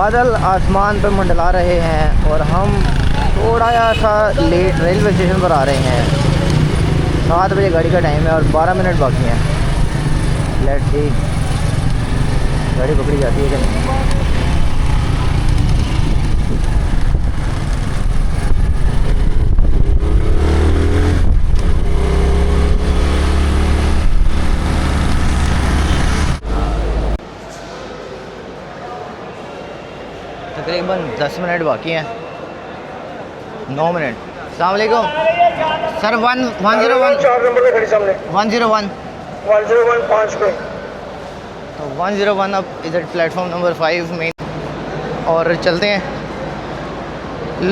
बादल आसमान पर मंडला रहे हैं और हम थोड़ा सा लेट रेलवे स्टेशन पर आ रहे हैं। 7 बजे गाड़ी का टाइम है और 12 मिनट बाकी हैं। लेट्स सी गाड़ी पकड़ी जाती है कि नहीं। तकरीबन 10 मिनट बाकी हैं। 9 मिनट। अस्सलाम वालेकुम सर। 101 4 नंबर पे खड़ी सामने 101 5 पे। तो 101 अब इधर प्लेटफॉर्म नंबर 5 में और चलते हैं।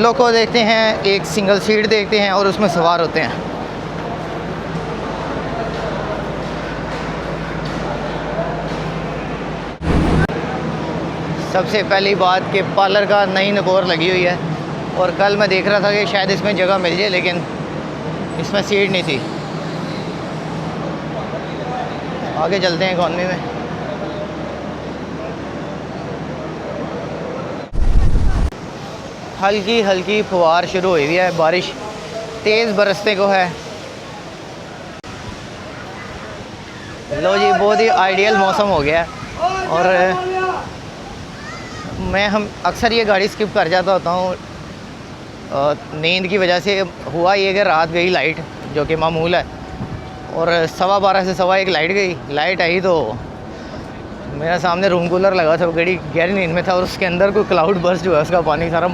लोको देखते हैं, एक सिंगल सीट देखते हैं और उसमें सवार होते हैं। सबसे पहली बात कि पार्लर का नई नकोर लगी हुई है और कल मैं देख रहा था कि शायद इसमें जगह मिल जाए, लेकिन इसमें सीट नहीं थी। आगे चलते हैं इकॉनमी में। हल्की हल्की फुहार शुरू हुई है, बारिश तेज़ बरसते को है। लो जी, बहुत ही आइडियल मौसम हो गया है और हम अक्सर ये गाड़ी स्किप कर जाता होता हूँ नींद की वजह से। हुआ ये कि रात गई लाइट, जो कि मामूल है, और 12:15 से 1:15 लाइट गई। लाइट आई तो मेरा सामने रूम कूलर लगा था, गाड़ी गहरी नींद में था और उसके अंदर कोई क्लाउड बर्स्ट जो है उसका पानी सारा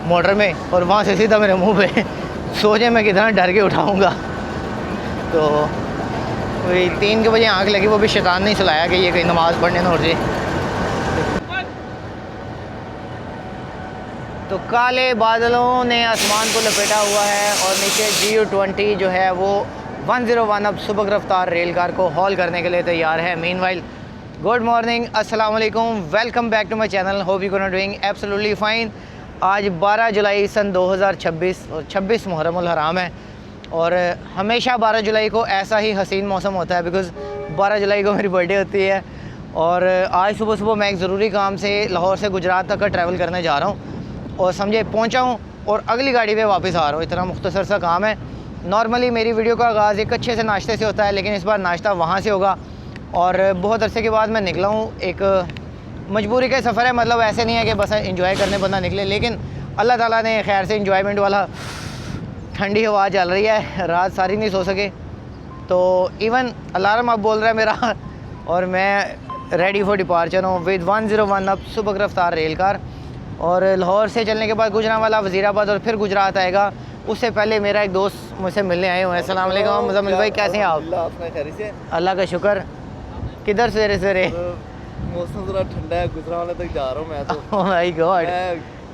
मोटर में, और वहाँ से सीधा मेरे मुंह पे। सोचे मैं कितना डर के उठाऊँगा। तो वही 3 के बजे आँख लगी, वो भी शैतान नहीं सुलाया कि ये कहीं नमाज़ पढ़ने ना उठ जाए। तो काले बादलों ने आसमान को लपेटा हुआ है और नीचे GU20 जो है वो 101 अब सुबह रफ्तार रेल कार को हॉल करने के लिए तैयार है। मीनवाइल गुड मॉर्निंग, अस्सलाम वालेकुम, welcome back to my channel. Hope you are doing absolutely fine. आज 12 जुलाई सन 2026 और 26 मुहर्रम उल हराम है और हमेशा 12 जुलाई को ऐसा ही हसीन मौसम होता है, बिकॉज़ 12 जुलाई को मेरी बर्थडे होती है। और आज सुबह सुबह मैं एक ज़रूरी काम से लाहौर से गुजरात तक का ट्रैवल करने जा रहा हूँ और समझे पहुंचा हूं और अगली गाड़ी पे वापस आ रहा हूं। इतना मुख्तसर सा काम है। नॉर्मली मेरी वीडियो का आगाज़ एक अच्छे से नाश्ते से होता है, लेकिन इस बार नाश्ता वहां से होगा। और बहुत अरसे के बाद मैं निकला हूं, एक मजबूरी का सफ़र है, मतलब ऐसे नहीं है कि बस इंजॉय करने बंदा निकले, लेकिन अल्लाह ताला ने खैर से इंजॉयमेंट वाला ठंडी हवा चल रही है। रात सारी नहीं सो सके तो इवन अलार्म अब बोल रहा है मेरा और मैं रेडी फॉर डिपार्चर हूँ विद 101 अब सुबह रफ्तार रेल कार। और लाहौर से चलने के बाद गुजरांवाला, वज़ीराबाद और फिर गुजरात आएगा। उससे पहले मेरा एक दोस्त मुझसे मिलने आए हुए हैं। अस्सलाम वालेकुम मुज़म्मिल भाई, कैसे हैं आप? अल्लाह का शुक्र। किधर सवेरे सवेरे? मौसम ज़रा ठंडा है, गुजरांवाला तक जा रहा हूँ मैं तो। Oh my God.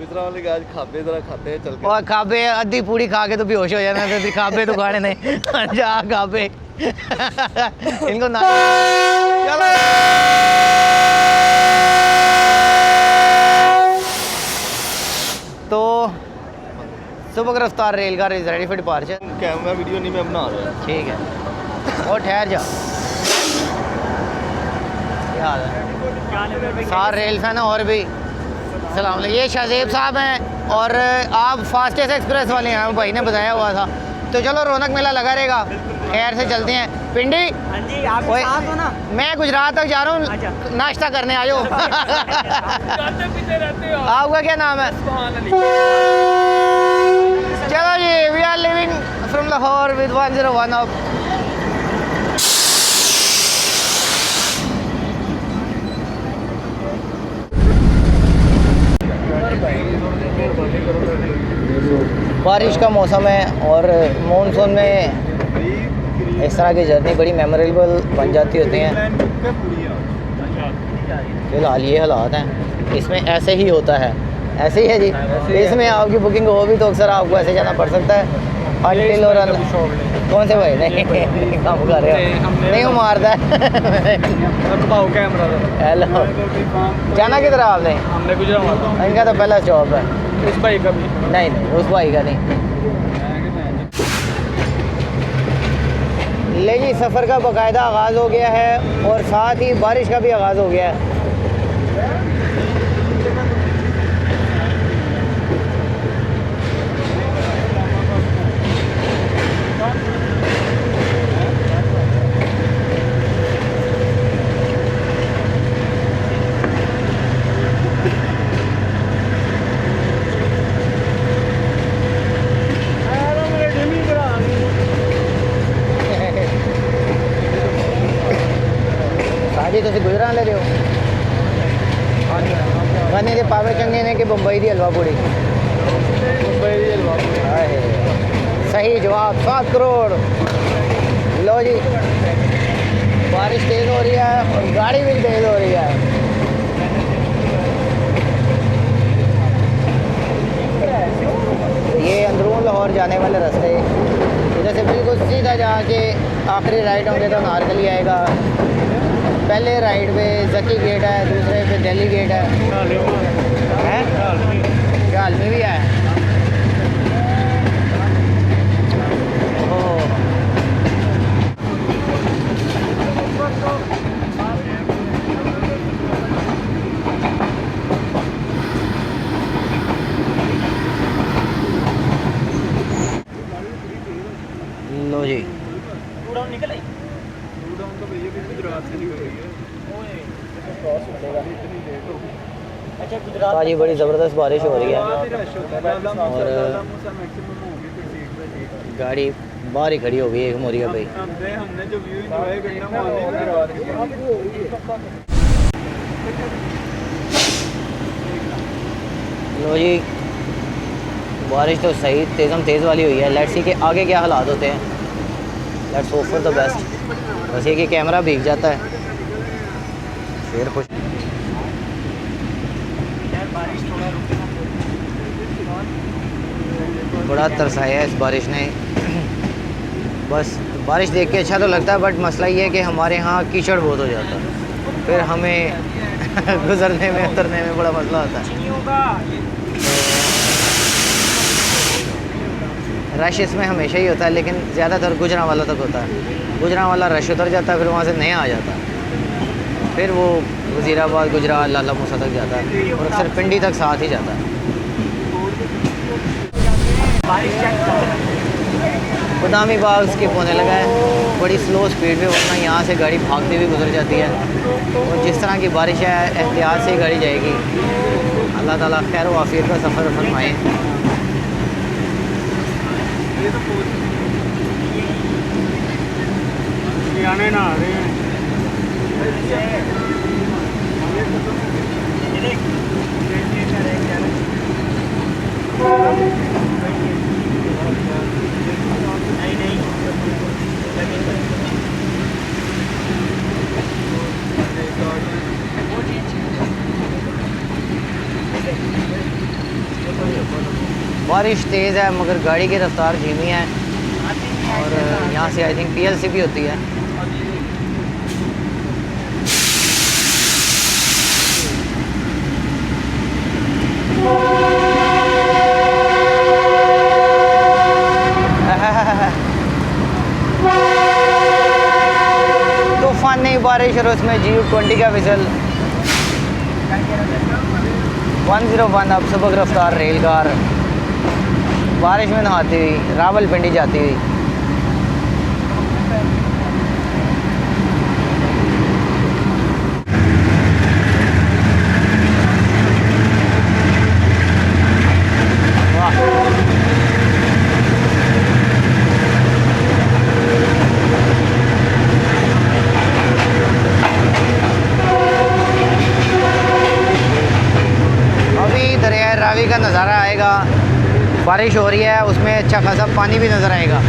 गुजरांवाले का आज खाबे ज़रा खाते हैं चल के। और खाबे अद्धी पूरी खा के तो बेहोश हो जाना, तो खाबे तो खाने नहीं। जा खाबे इनको ना चलो। तो सुबह रफ्तार rail car is ready for departure. Camera video नहीं मैं बना रहा। ठीक है और ठहर जा। क्या हाल है? सार रेल फैन है और भी। सलाम। ये शाहजेब साहब हैं और आप फास्टेस्ट एक्सप्रेस वाले हैं, भाई ने बताया हुआ था। तो चलो रौनक मेला लगा रहेगा, खैर से चलते हैं। पिंडी हाँ जी, आप साथ हो ना? मैं गुजरात तक जा रहा हूँ। अच्छा। नाश्ता करने आयो। आपका क्या नाम है? चलो जी, we are living from Lahore with 101 अब। बारिश का मौसम है और मानसून में इस तरह की जर्नी बड़ी मेमोरेबल बन जाती होती हैं। फिलहाल ये हालात हैं, इसमें ऐसे ही होता है। ऐसे ही है जी। इसमें आपकी बुकिंग हो भी तो अक्सर आपको ऐसे जाना पड़ सकता है। अनटिल और कौन से भाई नहीं काम कर रहे हो? नहीं वो मारता है। हेलो, जाना किधर आपने? हमने गुजरांवाला। इनका तो पहला स्टॉप है। इस भाई का भी नहीं, उस भाई का नहीं। ले जी, सफ़र का बाकायदा आगाज़ हो गया है और साथ ही बारिश का भी आगाज़ हो गया है। जी तुम गुजरान ले रहे हो गन्ने के पावे चंगे ने कि बंबई की हलवा पूड़ी मुंबई ਦੀ ਹਲਵਾ हाय सही जवाब 7 करोड़ लो जी बारिश तेज़ हो रही है और गाड़ी भी तेज़ हो रही है ये अंदरून लाहौर जाने वाले रास्ते इधर से बिल्कुल सीधा जाके आखिरी राइट होंगे तो नारकली आएगा पहले राइट पे जकी गेट है दूसरे पे दिल्ली गेट है झालमी भी है ओह। लो जी निकल आई अच्छा गुजरात आज बड़ी ज़बरदस्त बारिश हो रही है और गाड़ी बाहर ही खड़ी हो गई एक मोरिया भाई हमने जो व्यू एंजॉय करना लो जी बारिश तो सही तेज़म तेज़ वाली हुई है लेट्स सी के आगे क्या हालात होते हैं let's hope for the best बस ये कि कैमरा भीग जाता है फिर कुछ बड़ा तरसाया है इस बारिश ने बस बारिश देख के अच्छा तो लगता है बट मसला ये है कि हमारे यहाँ कीचड़ बहुत हो जाता है फिर हमें गुजरने में उतरने में बड़ा मसला होता है रश इसमें हमेशा ही होता है लेकिन ज़्यादातर गुजरांवाला तक होता है गुजरांवाला रश उतर जाता है फिर वहाँ से नया आ जाता है फिर वो वज़ीराबाद गुजरात लाला मूसा तक जाता है और अक्सर पिंडी तक साथ ही जाता है बदामी बाग स्किप होने लगा है बड़ी स्लो स्पीड पे वरना यहाँ से गाड़ी भागती हुई गुजर जाती है और जिस तरह की बारिश है एहतियात से ही गाड़ी जाएगी अल्लाह ताला खैर व आफियत का सफ़र फरमाए आने ना आ रहे हैं बारिश तेज़ है मगर गाड़ी की रफ्तार धीमी है और यहाँ से आई थिंक पीएलसी भी होती है तूफानी बारिश और उसमें GU20 का विजल 101 अब सबक रफ्तार रेलगार बारिश में नहाती हुई रावलपिंडी जाती हुई रावी का नज़ारा आएगा बारिश हो रही है उसमें अच्छा खासा पानी भी नज़र आएगा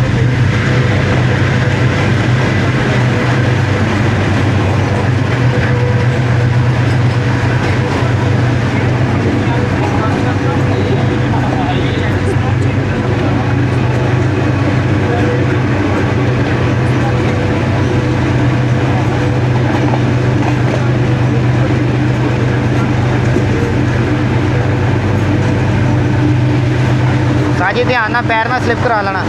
साजी ध्यान ना पैर ना स्लिप करा लेना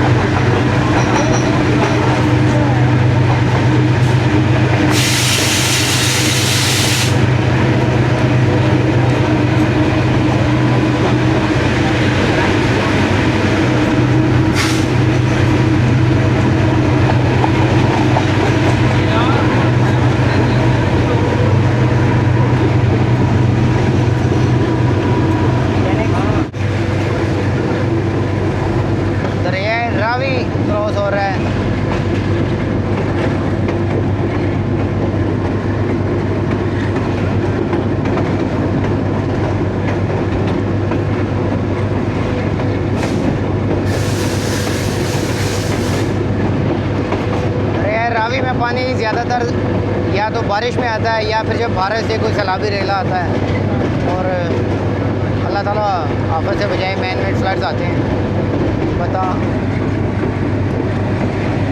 रावी में पानी ज़्यादातर या तो बारिश में आता है या फिर जब भारत से कोई सैलाबी रेला आता है, और अल्लाह ताला आफत से बजाय मैन मेड फ्लड्स आते हैं। बता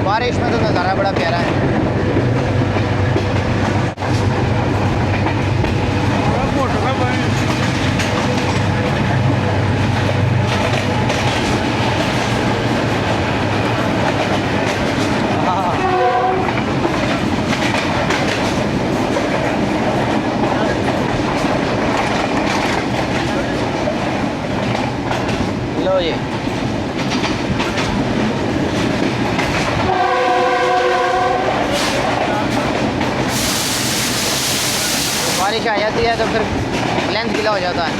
बारिश में तो नज़ारा बड़ा प्यारा है। लो जी, बारिश आ जाती है तो फिर लेंथ गीला हो जाता है।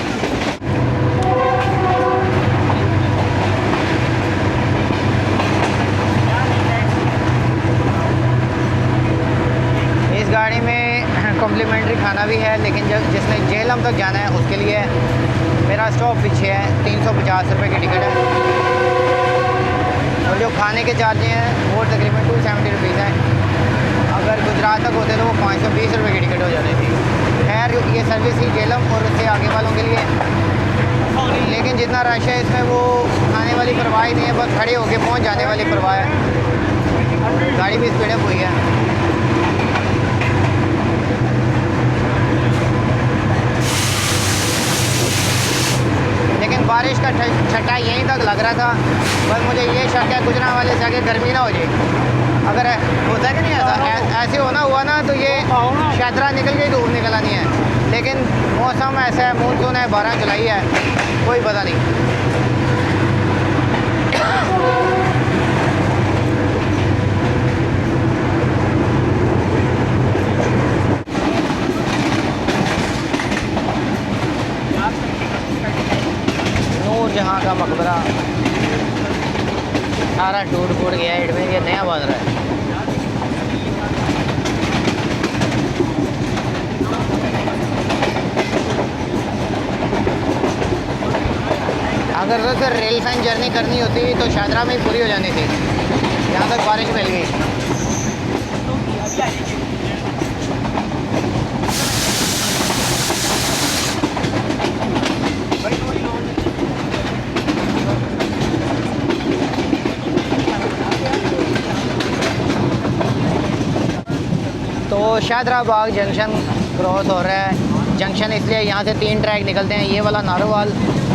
इस गाड़ी में कॉम्प्लीमेंट्री खाना भी है, लेकिन जब जिसने झेलम तक जाना है उसके लिए मेरा स्टॉप पीछे है। 350 रुपये की टिकट है, और जो खाने के चार्जें हैं वो तकरीबन 270 रुपीज़ हैं। अगर गुजरात तक होते तो वो 520 रुपये की टिकट हो जाती थी। खैर ये सर्विस ही झेलम और उससे आगे वालों के लिए, लेकिन जितना रश है इसमें वो खाने वाली परवाह ही नहीं है, बस खड़े होके पहुंच जाने वाली परवाह है। गाड़ी भी स्पीड अप हुई है। लेकिन बारिश का छट्टा यहीं तक लग रहा था, बस मुझे ये शक है गुजरात वाले से आगे गर्मी ना हो जाए। अगर होता है कि नहीं ऐसा, ऐसे होना हुआ ना तो ये शैतरा निकल के धूप निकल आनी है। लेकिन मौसम ऐसा है, मानसून है, 12 जुलाई है, कोई पता नहीं। नूरजहां का मकबरा सारा टूट फूट गया, इनमें ये नया बन रहा है। अगर तो सर रेल फैन जर्नी करनी होती तो शादरा में ही पूरी हो जानी थी, यहाँ तक बारिश मिल गई। तो शादरा बाग जंक्शन क्रॉस हो रहा है। जंक्शन इसलिए यहाँ से 3 ट्रैक निकलते हैं, ये वाला नारोवाल,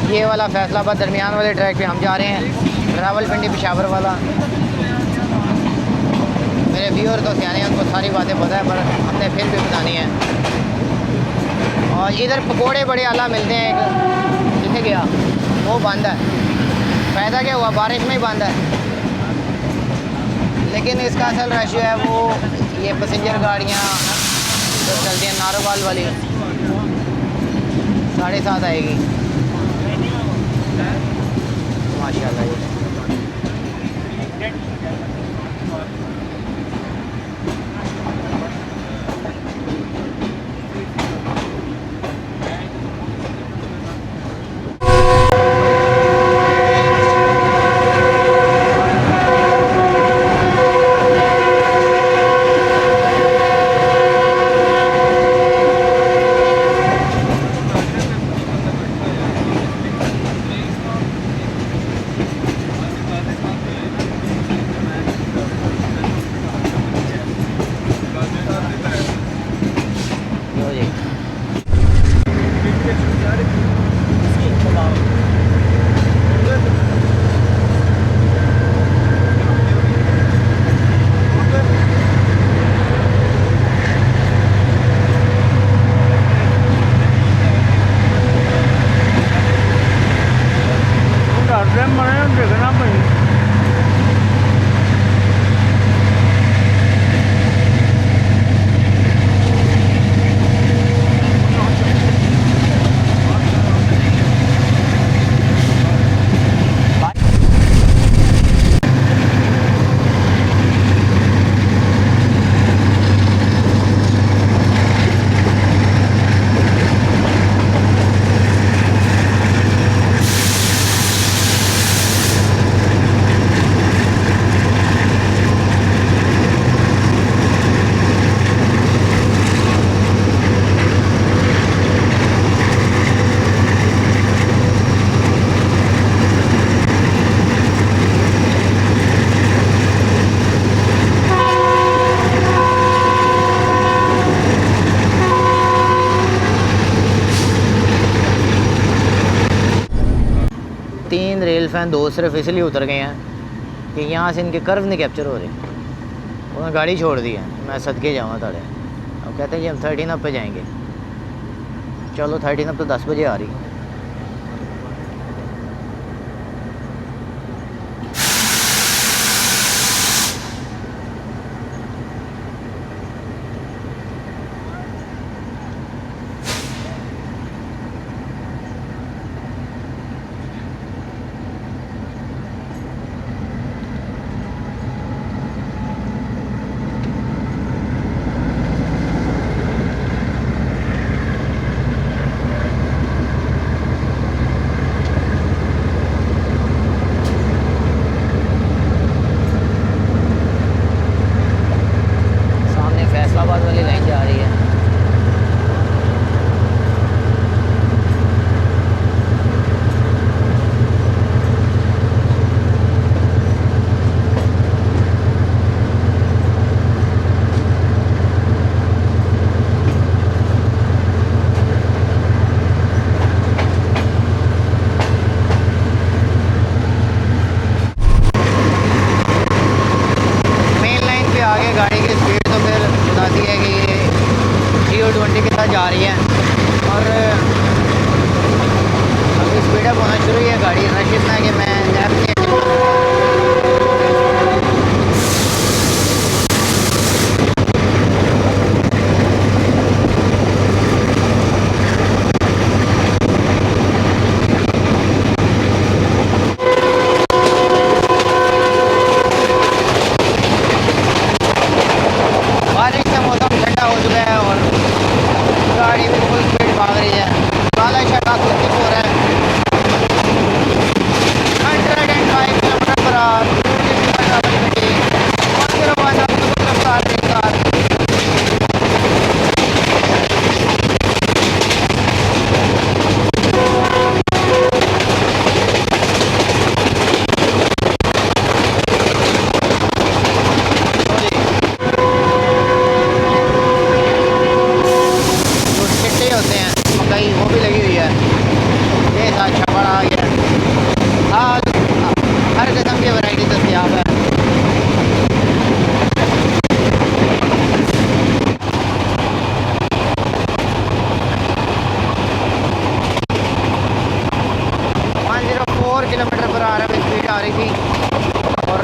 ये वाला फैसलाबाद, दरमियान वाले ट्रैक पे हम जा रहे हैं रावलपिंडी पेशावर वाला। मेरे व्यूअर तो सियाने हैं, उनको सारी बातें पता है, पर हमने फिर भी बतानी है। और इधर पकोड़े बड़े आला मिलते हैं, एक जिसे गया वो बंद है। फ़ायदा क्या हुआ, बारिश में ही बंद है। लेकिन इसका असल रश जो है वो ये पैसेंजर गाड़ियाँ जो चलती हैं नारोवाल वाली 7:30 आएगी माशाल्लाह। हैं दो सिर्फ इसलिए उतर गए हैं कि यहाँ से इनके कर्व नहीं कैप्चर हो रहे। उन्होंने गाड़ी छोड़ दी है, मैं सदके जाऊँ ताड़े। अब कहते हैं जी हम 13 अप पे जाएंगे। चलो 13 अप तो 10 बजे आ रही। फैसलाबाद वाली लाइन जा रही है। मेन लाइन पे आगे गाड़ी की स्पीड तो फिर बताती है कि ये GU20 के साथ जा रही है और अभी स्पीड अप होना शुरू है गाड़ी। रश इतना है कि मैं लैप नहीं बारिश से मौसम ठंडा हो चुका है और गाड़ी भी फुल स्पीड भाग रही है। काला शका कुछ हो रहा है। 105 किलोमीटर पर आवर रफ्तार कार। होते हैं मकई वो भी लगी हुई है। ये अच्छा बड़ा आ गया। हाँ हर किस्म की वैरायटी दस्तियाब है। किलोमीटर पर आ रहा है स्पीड आ रही थी और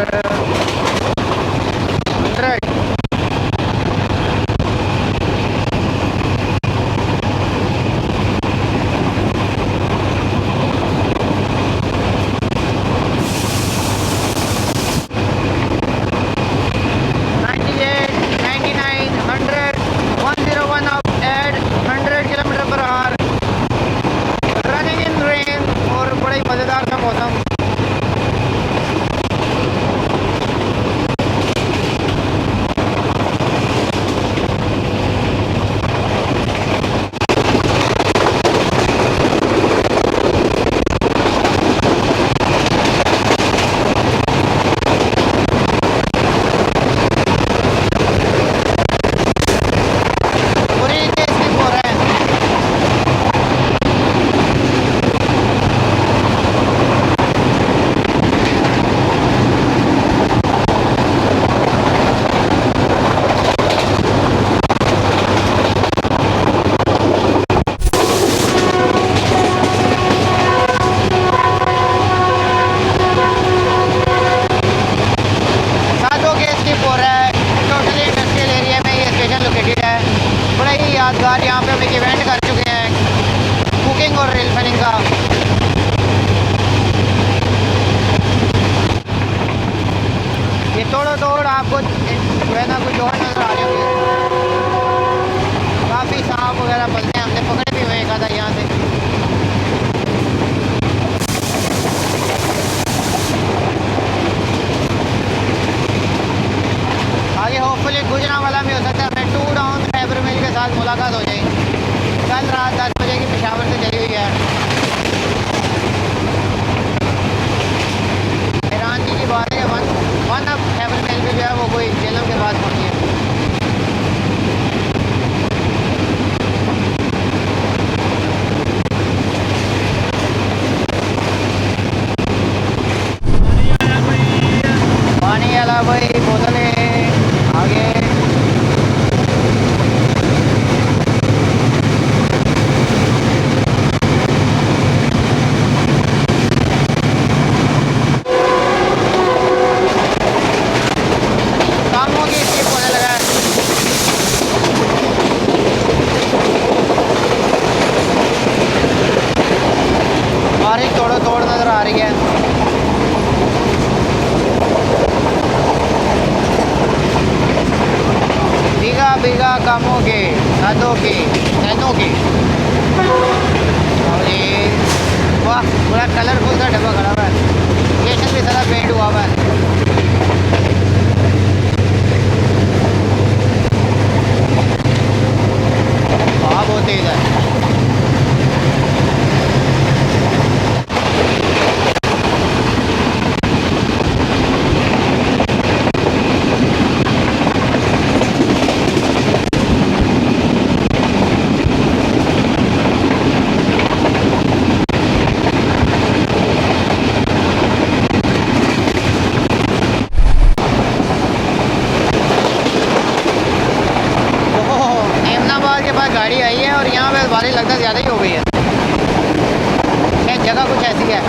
100 kilometre per hour running in rain और बड़ा ही मज़ेदार सा मौसम। यादगार यहाँ पे हम एक इवेंट कर चुके हैं कुकिंग और रेल फनिंग का। ये तोड़ आपको जो है ना कुछ और नज़र आ रही होगी। काफ़ी सांप वगैरह पलते हैं, हमने पकड़े भी हुए एक आधा यहाँ से। आगे होपफुली गुजरांवाला में हो सकता है हमें 2 डाउन खैबर मिल के साथ मुलाकात हो जाएगी। कल रात 10 बजे की पेशावर से चली हुई है। हैरान की बात है कि वन अब खैबर मिल भी जो है वो कोई जेलम के पास पहुँची है। बिगा कामों के साधों के नैनों के। और ये वाह पूरा कलरफुल सा डब्बा खड़ा हुआ है। स्टेशन भी सारा पेंट हुआ हुआ है। हवा बहुत तेज है। गाड़ी आई है और यहाँ पे बारिश लगता ज़्यादा ही हो गई है। शायद जगह कुछ ऐसी है।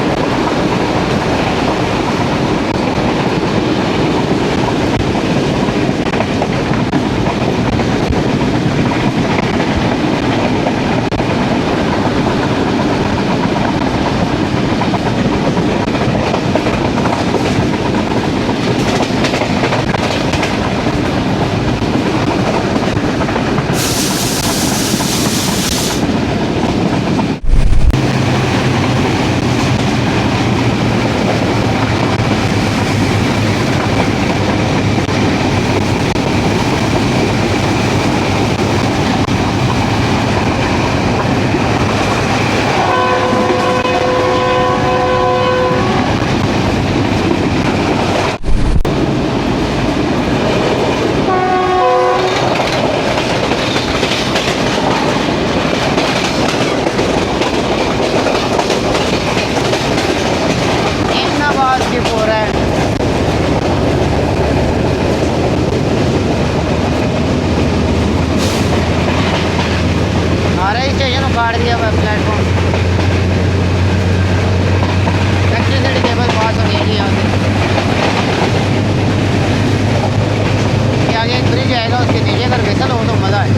काट दिया हुआ प्लेटफॉर्म। इलेक्ट्रिसिटी केबल पास हो रही है यहाँ से। आगे एक ब्रिज आएगा, उसके नीचे अगर फिसल हो तो मज़ा है।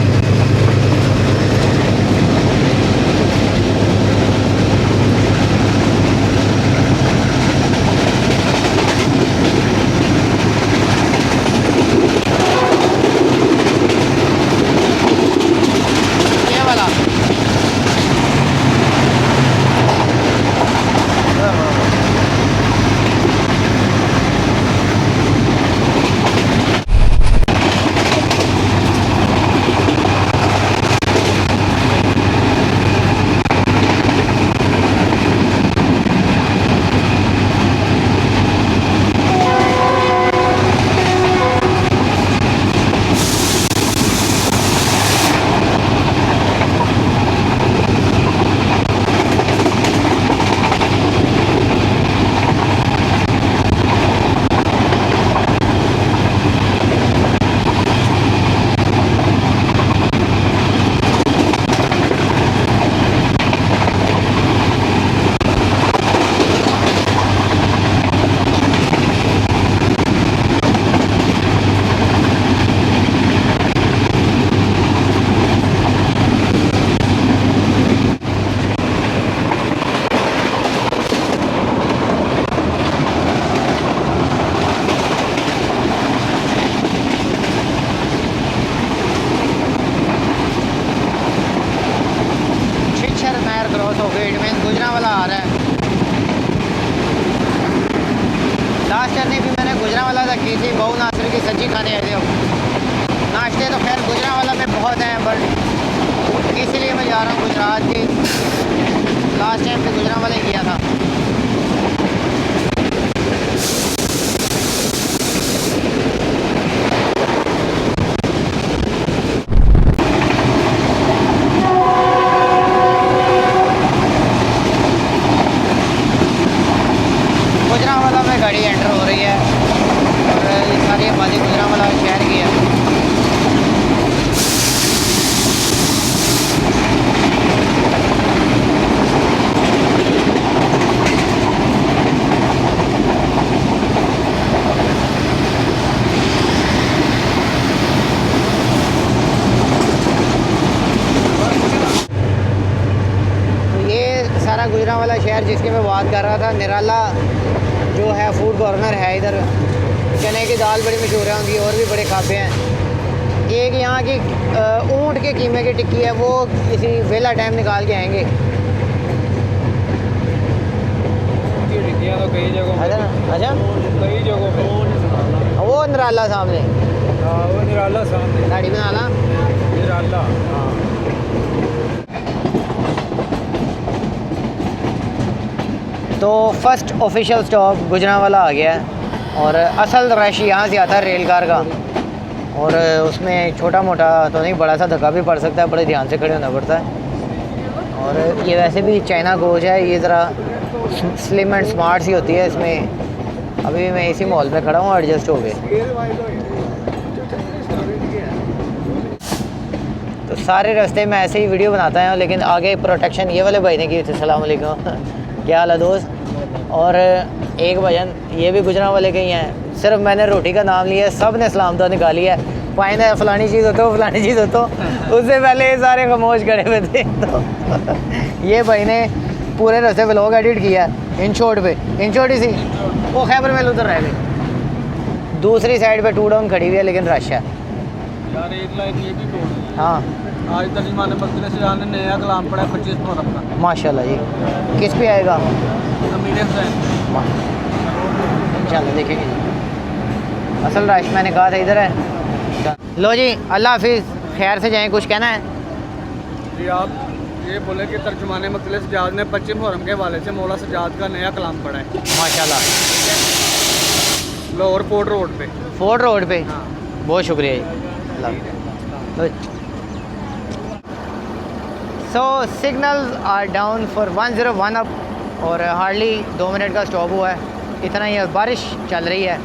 गुजरांवाला आ रहा है। लास्ट जर्नी भी मैंने गुजरांवाला तक की थी। बहु नासिर की सब्जी खाने आए थे हम। नाश्ते तो खैर गुजरांवाला में बहुत हैं, बट इसीलिए मैं जा रहा हूँ गुजरात की। लास्ट टाइम पे गुजरांवाला ही किया था। गुजरांवाला में गाड़ी एंटर हो रही है और ये सारी आबादी गुजरांवाला शहर की है। तो ये सारा गुजरांवाला शहर जिसकी मैं बात कर रहा था, निराला जो है फूड कॉर्नर है। इधर चने की दाल बड़ी मशहूर है उनकी, और भी बड़े ढाबे हैं। एक यहाँ की ऊँट के कीमे की टिक्की है, वो किसी वेला टाइम निकाल के आएंगे। टिक्कियाँ तो कई जगहों अच्छा अच्छा, कई जगहों पे वो नराला सामने, वो निराला सामने दाढ़ी बना ला। निराला। तो फर्स्ट ऑफिशियल स्टॉप गुजरांवाला आ गया है, और असल रश यहाँ से आता है रेल कार का, और उसमें छोटा मोटा तो नहीं, बड़ा सा धक्का भी पड़ सकता है, बड़े ध्यान से खड़े होना पड़ता है। और ये वैसे भी चाइना कोच है, ये ज़रा स्लिम एंड स्मार्ट सी होती है। इसमें अभी मैं इसी मॉल में खड़ा हूँ, एडजस्ट हो गए। तो सारे रास्ते में ऐसे ही वीडियो बनाता है, लेकिन आगे प्रोटेक्शन ये वाले भाई ने की थी। सलाम अलैकुम, क्या हाल है दोस्त। और एक भजन ये भी गुजरांवाले के ही हैं, सिर्फ मैंने रोटी का नाम लिया, सब ने सलाम तो निकाली है। फाइन है, फलानी चीज़ हो तो फलानी चीज़ हो तो, उससे पहले ये सारे खामोश खड़े हुए थे। तो ये भाई ने पूरे रास्ते व्लॉग एडिट किया इन शॉर्ट पे, इन शॉर्ट ही सी वो खैबर में उधर रह गई। दूसरी साइड पे 2 डाउन खड़ी हुई है, लेकिन रश है। यार एक लाइन ये भी बोल, हाँ आज तर्जुमान मकदूम से जाने नया कलाम पड़ा 25 मुहर्रम का। माशाल्लाह जी, किस पे आएगा? अमीर हुसैन। चलो देखेंगे जी। असल रश मैंने कहा था इधर है। लो जी, अल्लाह हाफिज़, खैर से जाएं। कुछ कहना है जी? आप ये बोले कि तर्जुमान मकदूम सजाद ने 25 मुहर्रम के हवाले से मौला सजाद का नया कलाम पढ़ा है माशाल्लाह, लाहौर फोर्ट रोड पे। फोर्ट रोड पे। हाँ। बहुत शुक्रिया जी। So signals are down for 101 up, और हार्डली 2 मिनट का स्टॉप हुआ है, इतना ही। बारिश चल रही है,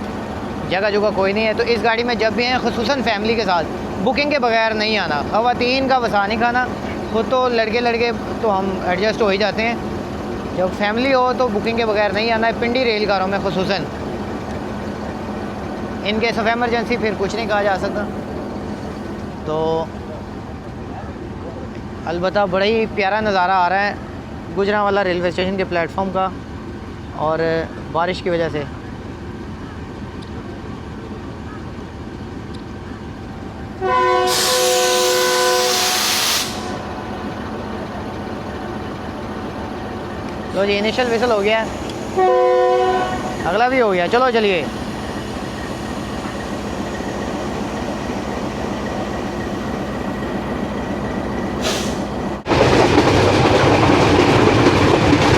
जगह जगह कोई नहीं है। तो इस गाड़ी में जब भी हैं, ख़ुसूसन फैमिली के साथ, बुकिंग के बगैर नहीं आना। ख़वातीन का वसा नहीं खाना, खुद तो लड़के लड़के तो हम एडजस्ट हो ही जाते हैं, जब फैमिली हो तो बुकिंग के बगैर नहीं आना है। पिंडी रेल कारों में ख़ुसूसन, इन केस ऑफ एमरजेंसी फिर कुछ नहीं कहा जा सकता। तो अलबत्ता बड़ा ही प्यारा नज़ारा आ रहा है गुजरांवाला रेलवे स्टेशन के प्लेटफॉर्म का, और बारिश की वजह से। लो जी, इनिशियल विसल हो गया, अगला भी हो गया। चलो चलिए।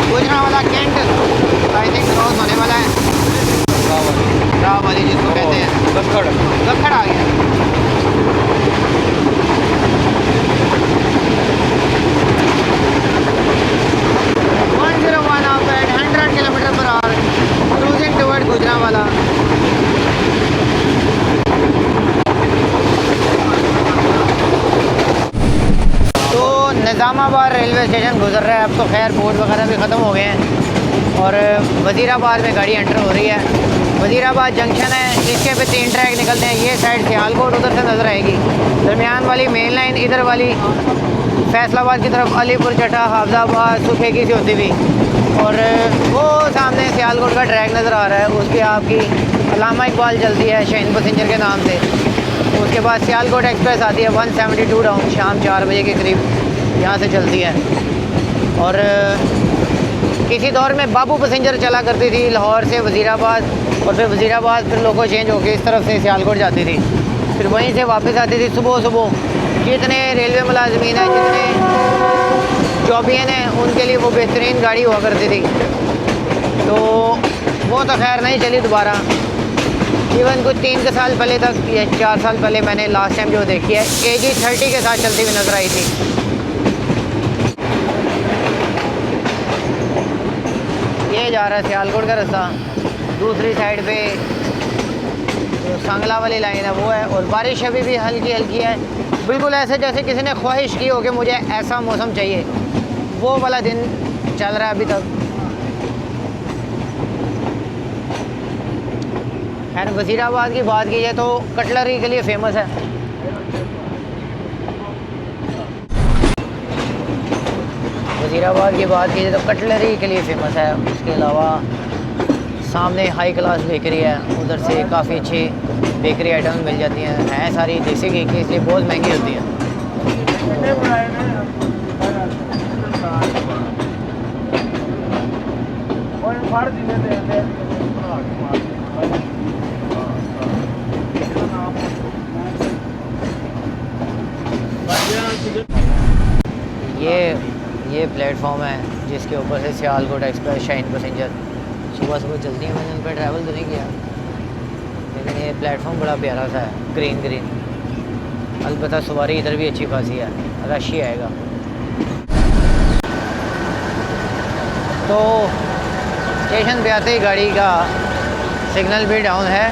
Gujranwala cantt I think cross होने वाला है, रावली जिसको कहते हैं। गखड़ आ गया। गुजरांवाला। तो निज़ामाबाद रेलवे स्टेशन गुजर रहा है, अब तो खैर बोर्ड वगैरह भी ख़त्म हो गए हैं, और वज़ीराबाद में गाड़ी एंटर हो रही है। वज़ीराबाद जंक्शन है, इसके पे 3 ट्रैक निकलते हैं। ये साइड सियालकोट उधर से नज़र आएगी, दरमियान वाली मेन लाइन इधर वाली फैसलाबाद की तरफ अलीपुर चट्टा हाफजाबाद सुखेगी से होती हुई, और वो सामने सियालकोट का ट्रैक नज़र आ रहा है, उस पर आपकी अल्लामा इकबाल चलती है शाहीन पैसेंजर के नाम से। उसके बाद सियालकोट एक्सप्रेस आती है 172 डाउन, शाम 4 बजे के करीब यहाँ से चलती है। और किसी दौर में बाबू पैसेंजर चला करती थी लाहौर से वज़ीराबाद, और फिर वज़ीराबाद फिर लोगो चेंज होकर इस तरफ से सियालकोट जाती थी, फिर वहीं से वापस आती थी सुबह सुबह। जितने रेलवे मुलाजमीन हैं, जितने जॉबियन हैं, उनके लिए वो बेहतरीन गाड़ी हुआ करती थी। तो वो तो खैर नहीं चली दोबारा। इवन कुछ 3 साल पहले तक या 4 साल पहले मैंने लास्ट टाइम जो देखी है AG 30 के साथ चलती हुई नज़र आई थी। ये जा रहा है सियालकोट का रास्ता, दूसरी साइड पे जो सांगला वाली लाइन है वो है, और बारिश अभी भी हल्की हल्की है, बिल्कुल ऐसे जैसे किसी ने ख्वाहिश की हो कि मुझे ऐसा मौसम चाहिए, वो वाला दिन चल रहा है अभी तक। खैर वज़ीराबाद की बात की जाए तो कटलरी के लिए फ़ेमस है। वज़ीराबाद की बात की जाए तो कटलरी के लिए फ़ेमस है। उसके अलावा सामने हाई क्लास बेकरी है, उधर से काफ़ी अच्छी बेकरी आइटम्स मिल जाती हैं सारी देसी घी की, इसलिए बहुत महंगी होती हैं। ये प्लेटफॉर्म है जिसके ऊपर से सियालकोट एक्सप्रेस शाइन पैसेंजर सुबह सुबह चलती हैं। मैंने उन पर ट्रैवल तो नहीं किया, लेकिन ये प्लेटफॉर्म बड़ा प्यारा सा है, ग्रीन ग्रीन। अलबत्ता सवारी इधर भी अच्छी खासी है, रश ही आएगा। तो स्टेशन पे आते ही गाड़ी का सिग्नल भी डाउन है।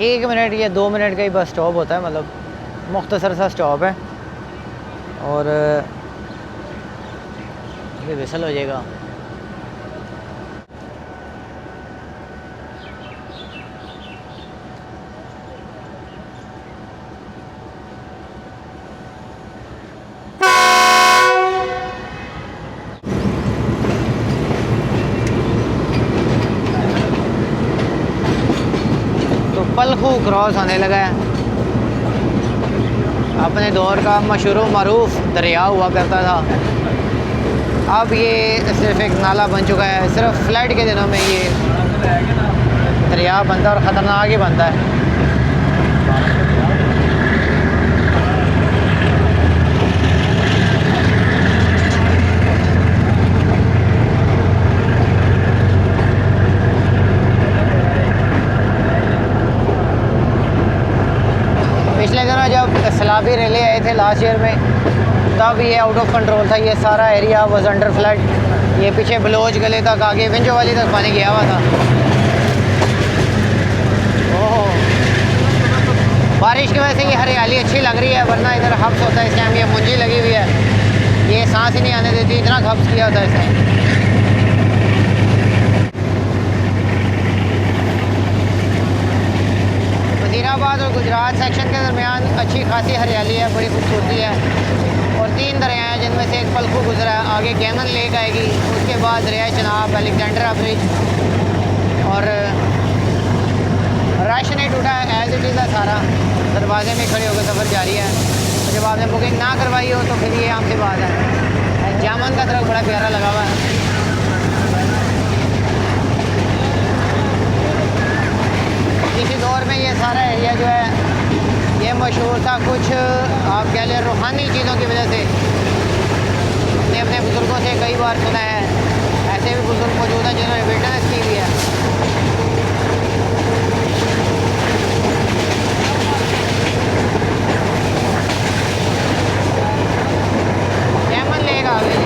एक मिनट या 2 मिनट का ही बस स्टॉप होता है, मतलब मुख्तसर सा स्टॉप है। और ये विसल हो जाएगा। पलखू क्रॉस होने लगा है। अपने दौर का मशहूर मरूफ दरिया हुआ करता था, अब ये सिर्फ एक नाला बन चुका है। सिर्फ फ्लड के दिनों में ये दरिया बनता है और ख़तरनाक ही बनता है। पिछले दिनों जब सैलाबी रैली आए थे लास्ट ईयर में, तब ये आउट ऑफ कंट्रोल था। ये सारा एरिया वाज अंडर फ्लड। ये पीछे बलोच गले तक, आगे विंजो वाली तक पानी गया हुआ था। ओह, बारिश की वजह से ये हरियाली अच्छी लग रही है, वरना इधर हब्स होता है। इस टाइम ये मुंजी लगी हुई है, ये सांस ही नहीं आने देती, इतना हब्स किया होता है इसने। वज़ीराबाद और गुजरात सेक्शन के दरमियान अच्छी खासी हरियाली है, बड़ी खूबसूरती है। और 3 दरिया हैं जिनमें से एक पलखू गुजरा है, आगे गैमन लेक आएगी, उसके बाद दरिया चनाब, अलेक्जेंड्रा ब्रिज। और रश नहीं टूटा है, एज इट इज़ है सारा। दरवाजे में खड़े होकर सफ़र जारी है। तो जब आपने बुकिंग ना करवाई हो तो फिर ये आम सी बात है। जामुन का दरख्त बड़ा प्यारा लगा हुआ है। इसी दौर में ये सारा एरिया जो है ये मशहूर था कुछ आप कह लें रूहानी चीज़ों की वजह से। हमने अपने बुज़ुर्गों से कई बार सुना है, ऐसे भी बुज़ुर्ग मौजूद हैं जिन्होंने विटनेस की भी है। कैमन लेक आ गए।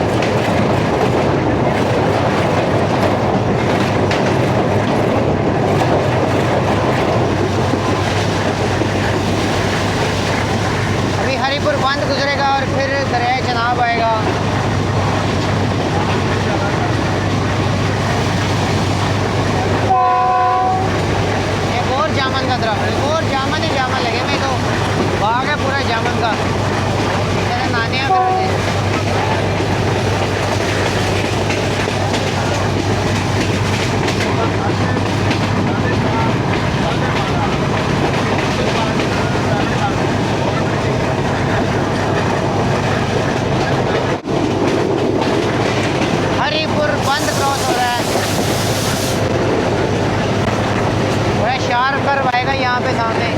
हरीपुर बंद गुजरेगा और फिर दरिया चनाब आएगा। एक और जामन का दरख्त, और जामन ही जामन लगे। मैं तो बाग है पूरा जामन का, नानिया कर रहे थे। हरीपुर बंद क्रॉस हो रहा है, बड़ा शार्प कर्व आएगा यहाँ पे सामने।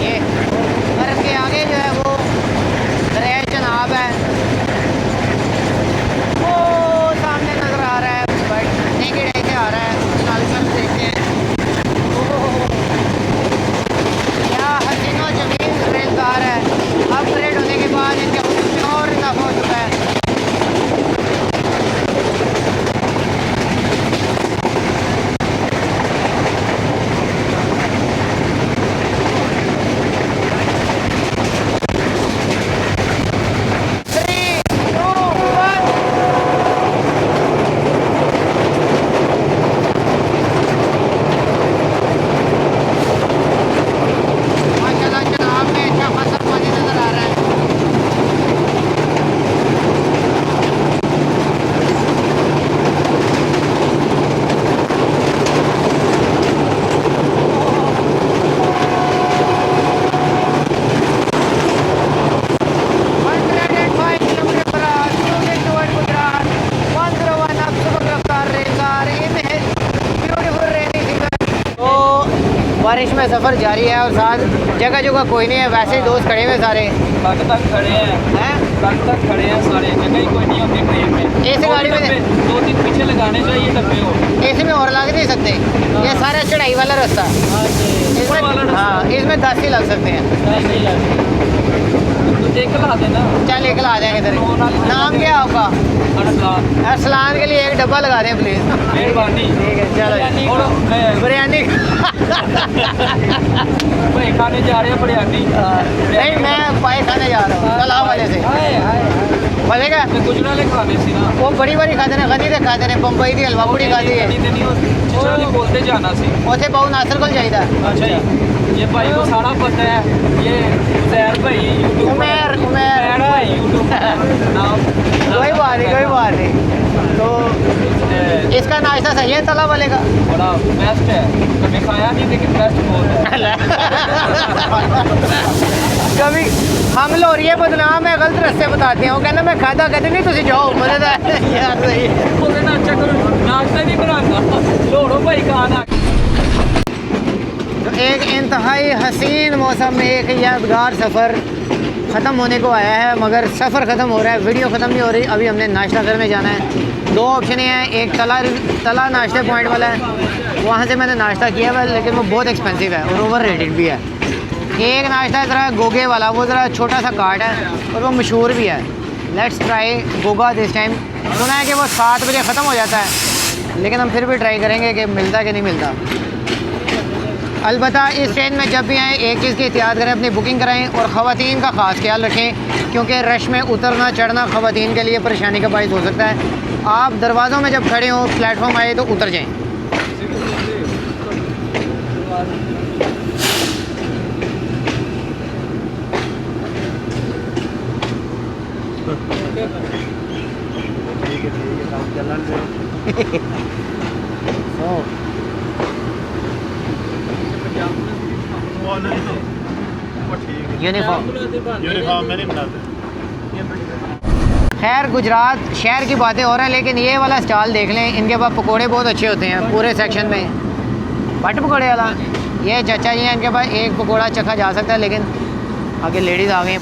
ये कर्व के आगे जो है वो दरिया चनाब है, वो सामने नजर आ रहा है, बट नेकेड ऐसे आ रहा है। देखते हैं क्या हसीनो जमीन रेलगार है। में सफ़र जारी है और साथ जगह जगह कोई नहीं है, वैसे ही दोस्त खड़े हुए सारे तक खड़े हैं, तक खड़े हैं सारे, जगह ही कोई नहीं होती ट्रेन में। ऐसे गाड़ी में 2-3 पीछे लगाने चाहिए डब्बे हो। ऐसे में और लग नहीं सकते, ये सारा चढ़ाई वाला रास्ता, इसमें हाँ इसमें 10 ही लग सकते हैं। तो एक ला देना। चल एक ला देंगे तेरे। नाम क्या है आपका? अरसलान। अरसलान के लिए एक डब्बा लगा दें प्लीज़। मेहरबानी। ठीक है चलो। और बिरयानी भाई खाने जा रहे हैं बिरयानी। नहीं मैं पाए खाने जा रहा हूँ तालाब वाले से। बनेगा गुजराले खाने से ना वो बड़ी बड़ी खाते ने गनी दे खाते ने बम्बई की हलवा पूड़ी खाती है गुजराली बोलते जाना सी। उसे बहु नासर को चाहिए। अच्छा जी, ये भाई को सारा पता है। ये उजैर भाई यूट्यूब उमेर उमेर भाई यूट्यूब नाम कोई बात नहीं कोई बात नहीं। तो इसका नाश्ता सही है तालाब वाले का? बड़ा बेस्ट है, कभी खाया नहीं लेकिन बेस्ट बहुत है। कभी हम लोरिये बदनाम है, गलत रास्ते बताते हैं। वो कहना मैं खाता कहते नहीं तुम जाओ मदद है यार सही है। बोले ना अच्छा करो नाश्ता नहीं बनाता लोड़ो भाई खाना। तो एक इंतहाई हसीन मौसम में एक यादगार सफ़र ख़त्म होने को आया है, मगर सफ़र ख़त्म हो रहा है, वीडियो ख़त्म नहीं हो रही। अभी हमने नाश्ता करने जाना है। 2 ऑप्शन हैं, एक तला नाश्ते पॉइंट वाला है, वहाँ से मैंने नाश्ता किया हुआ है लेकिन वो बहुत एक्सपेंसिव है और ओवर रेटेड भी है। एक नाश्ता है ज़रा गोगे वाला, वो ज़रा छोटा सा कार्ट है और वो मशहूर भी है। Let's try Goga this time. सुना है कि वो 7 बजे ख़त्म हो जाता है, लेकिन हम फिर भी ट्राई करेंगे कि मिलता है कि नहीं मिलता। अलबत्ता इस ट्रेन में जब भी आएँ एक चीज़ की एहतियात करें, अपनी बुकिंग कराएं और ख़वातीन का ख़ास ख्याल रखें, क्योंकि रश में उतरना चढ़ना ख़वातीन के लिए परेशानी का बाइस हो सकता है। आप दरवाज़ों में जब खड़े हों, प्लेटफॉर्म आए तो उतर जाएं। यूनिफॉर्म में नहीं बनाते। खैर गुजरात शहर की बातें हो रही हैं, लेकिन ये वाला स्टॉल देख लें, इनके पास पकोड़े बहुत अच्छे होते हैं पूरे सेक्शन में। भट पकोड़े वाला ये चाचा जी हैं, इनके पास एक पकोड़ा चखा जा सकता है, लेकिन आगे लेडीज़ आ गई।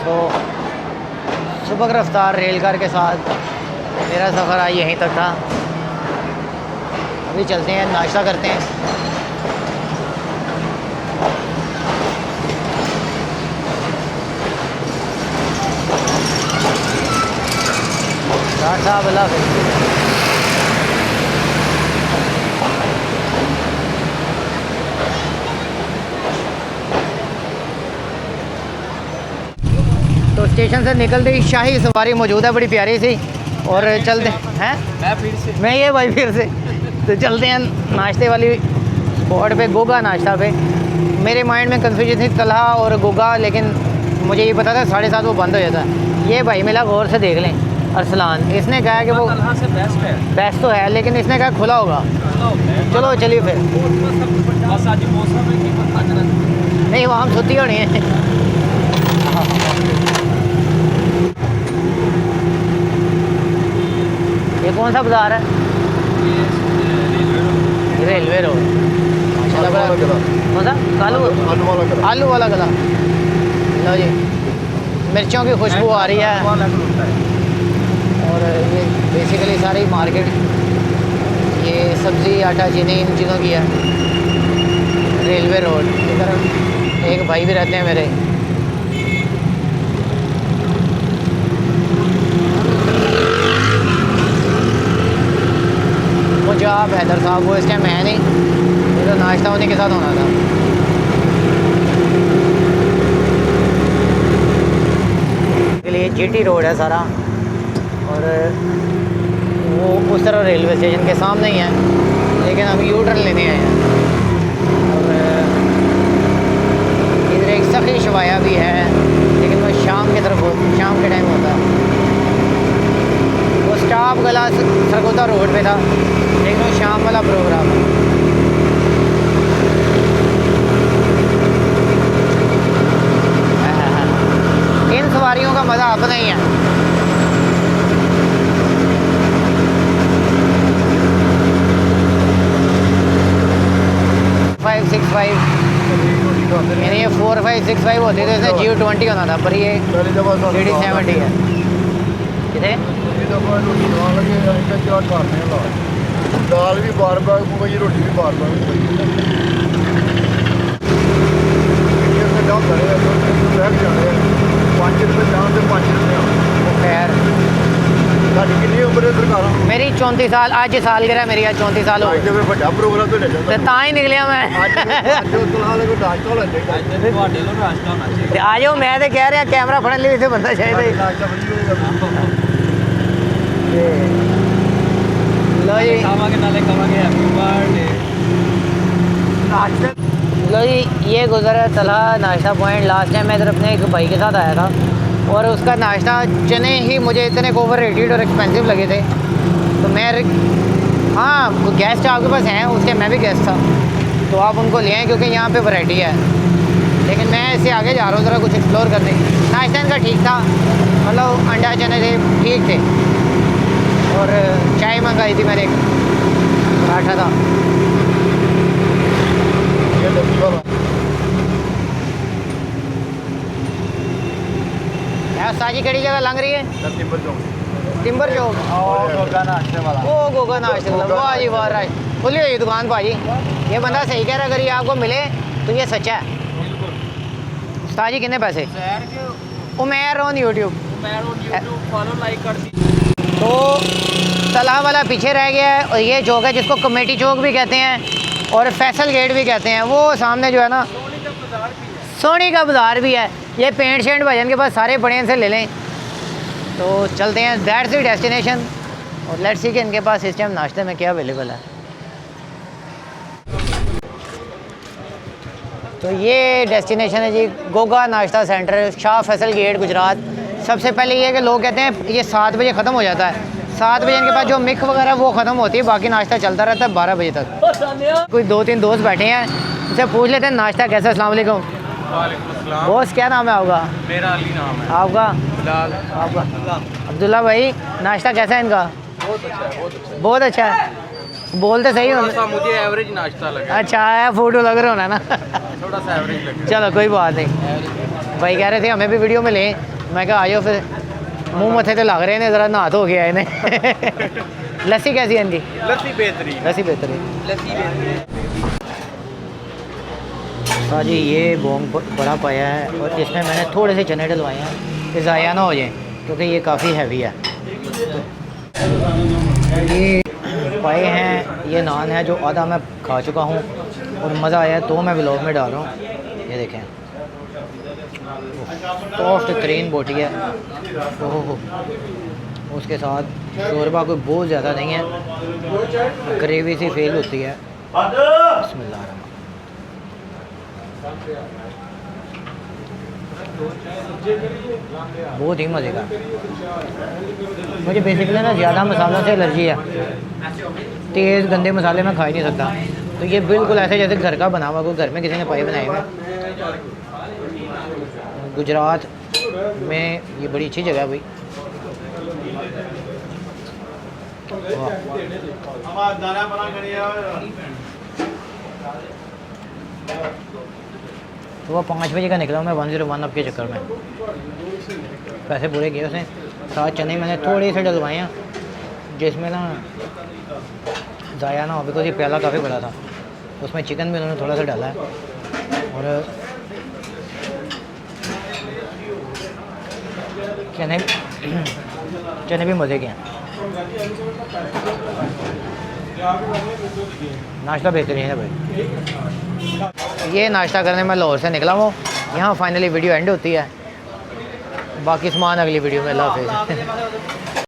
तो सुबह रफ्तार रेलगाड़ के साथ मेरा सफ़र आज यहीं तक था। अभी चलते हैं, नाश्ता करते हैं। डॉक्टर साहब अल्लाह हाफ़िज़। तो स्टेशन से निकलते ही शाही सवारी मौजूद है, बड़ी प्यारी सी, और चलते हैं। मैं फिर से मैं ये भाई फिर से तो चलते हैं नाश्ते वाली स्पॉट पे, गोगा नाश्ता पे। मेरे माइंड में कन्फ्यूजन थी तलहा और गोगा, लेकिन मुझे ये पता था 7:30 वो बंद हो जाता है। ये भाई मिला, गौर से देख लें, अरसलान। इसने कहा कि वो तलहा से बेस्ट है। बेस्ट तो है, लेकिन इसने कहा खुला होगा। चलो चलिए फिर। बस आज मौसम है कि पता चला नहीं वहाँ हम सोती होनी है। ये कौन सा बाज़ार है? Railway road. कौन सा? आलू वाला गला। लो जी, मिर्चों की खुशबू आ रही है, और ये बेसिकली सारी मार्केट ये सब्ज़ी आटा चीनी इन चीज़ों की है। रेलवे रोड इधर एक भाई भी रहते हैं मेरे। मुझे आप हैदर साहब वो इस टाइम है नहीं, ये तो नाश्ता उन्हीं के साथ होना था। के लिए जीटी रोड है सारा, और वो उस तरह रेलवे स्टेशन के सामने ही है, लेकिन हम यू टर्न लेने आए हैं। और इधर एक सखी शवाया भी है, लेकिन वो शाम की तरफ शाम के टाइम होता है। वो स्टाफ गला सरगोदा रोड पे था, लेकिन वो शाम वाला प्रोग्राम है। सवारियों का मज़ा अपना ही है। फाइव सिक्स फाइव यानी ये 4565 होती तो इसने GU20 होना था, पर ये GD70 है। कितने दाल भी बार बार मुझे रोटी भी बार बार खैर मेरी 34 साल, आज साल गिरा मेरी, आज 34 साल हो गए तो तां ही निकलिया मैं। आ जाओ, मैं तो कह रहा कैमरा फड़न लिए इसे बंदा चाहिए। लो जी लो जी, ये गुजरा तलहा नाश्ता पॉइंट। लास्ट टाइम मैं इधर अपने एक भाई के साथ आया था और उसका नाश्ता चने ही मुझे इतने ओवर रेटेड और एक्सपेंसिव लगे थे, तो मैं हाँ गेस्ट आपके पास हैं, उसके मैं भी गेस्ट था, तो आप उनको ले आएँ क्योंकि यहाँ पे वैरायटी है। लेकिन मैं इससे आगे जा रहा हूँ ज़रा कुछ एक्सप्लोर करने। नाश्ता इनका ठीक था, मतलब अंडा चने थे ठीक थे, और चाय मंगाई थी मैंने, एक पराठा था। साजी कड़ी जगह लंघ रही है टिम्बर चौक। वो गोगा नाश्ते वाला, वाह जी वाह, राइट खुली हुई दुकान भाजी। ये बंदा सही कह रहा है, अगर ये आपको मिले तो ये सच्चा है। साजी कितने पैसे? उमेर ऑन यूट्यूब फॉलो लाइक कर दी। तो तलहा वाला पीछे रह गया है, और ये चौक है जिसको कमेटी चौक भी कहते हैं और फैसल गेट भी कहते हैं। वो सामने जो है ना सोनी का बाज़ार भी है। ये पेंट शेंट भजन के पास सारे बड़े से ले लें तो चलते हैं, दैट्स द डेस्टिनेशन। और लेट्स सी कि इनके पास इस टाइम नाश्ते में क्या अवेलेबल है। तो ये डेस्टिनेशन है जी, गोगा नाश्ता सेंटर, शाह फैसल गेट, गुजरात। सबसे पहले ये कि लोग कहते हैं ये 7 बजे ख़त्म हो जाता है। 7 बजे इनके पास जो मिक वगैरह वो ख़त्म होती है, बाकी नाश्ता चलता रहता है 12 बजे तक। कोई 2-3 दोस्त बैठे हैं, उनसे पूछ लेते हैं नाश्ता कैसा। अस्सलाम वालेकुम। बॉस क्या नाम है आपका? मेरा अली नाम है। आपका? बिलाल। आपका? अब्दुल्ला भाई। नाश्ता कैसा है इनका? बहुत अच्छा है। बोलते सही हो। मुझे एवरेज नाश्ता लगा। अच्छा है, फोटो लग रहा होना ना। थोड़ा सा एवरेज लगा। चलो कोई बात नहीं। भाई कह रहे थे हमें भी वीडियो में लें, मैं कहा आ जाओ फिर। मुँह मत्थे तो लग रहे हैं, ज़रा नहा धो गया इन्हें। लस्सी कैसी है इनकी? लस्सी बेहतरीन। लस्सी बेहतरीन। लस्सी बेहतरीन। हाँ जी, ये बोंग बड़ा पाया है और इसमें मैंने थोड़े से चने डलवाए हैं कि ज़ाया ना हो जाए, क्योंकि ये काफ़ी हैवी है। ये पाए हैं, ये नान है जो आधा मैं खा चुका हूँ और मज़ा आया तो मैं व्लॉग में डाल रहा हूँ। ये देखें, सॉफ्ट तरीन बोटी है। ओहो, उसके साथ शोरबा कोई बहुत ज़्यादा नहीं है, ग्रेवी सी फेल होती है। बिस्मिल्लाह। बहुत ही मज़े का। मुझे बेसिकली ना ज़्यादा मसालों से एलर्जी है, तेज़ गंदे मसाले मैं खा ही नहीं सकता। तो ये बिल्कुल ऐसे जैसे घर का बना हुआ, कोई घर में किसी ने पाए बनाए हुए। गुजरात में ये बड़ी अच्छी जगह है भाई। तो वो 5 बजे का निकला मैं 101 अप के चक्कर में। पैसे पूरे किए उसने। 7 चने मैंने थोड़े से डलवाए हैं, जिसमें ना ज़ाया ना हो, बिकॉज ये प्याला काफ़ी बड़ा था। उसमें चिकन भी उन्होंने थोड़ा सा डाला है और चने भी मज़े के हैं। नाश्ता बेहतरीन है भाई। ये नाश्ता करने में लाहौर से निकला हूँ। यहाँ फाइनली वीडियो एंड होती है, बाकी सामान अगली वीडियो में। अल्लाह हाफ़िज़।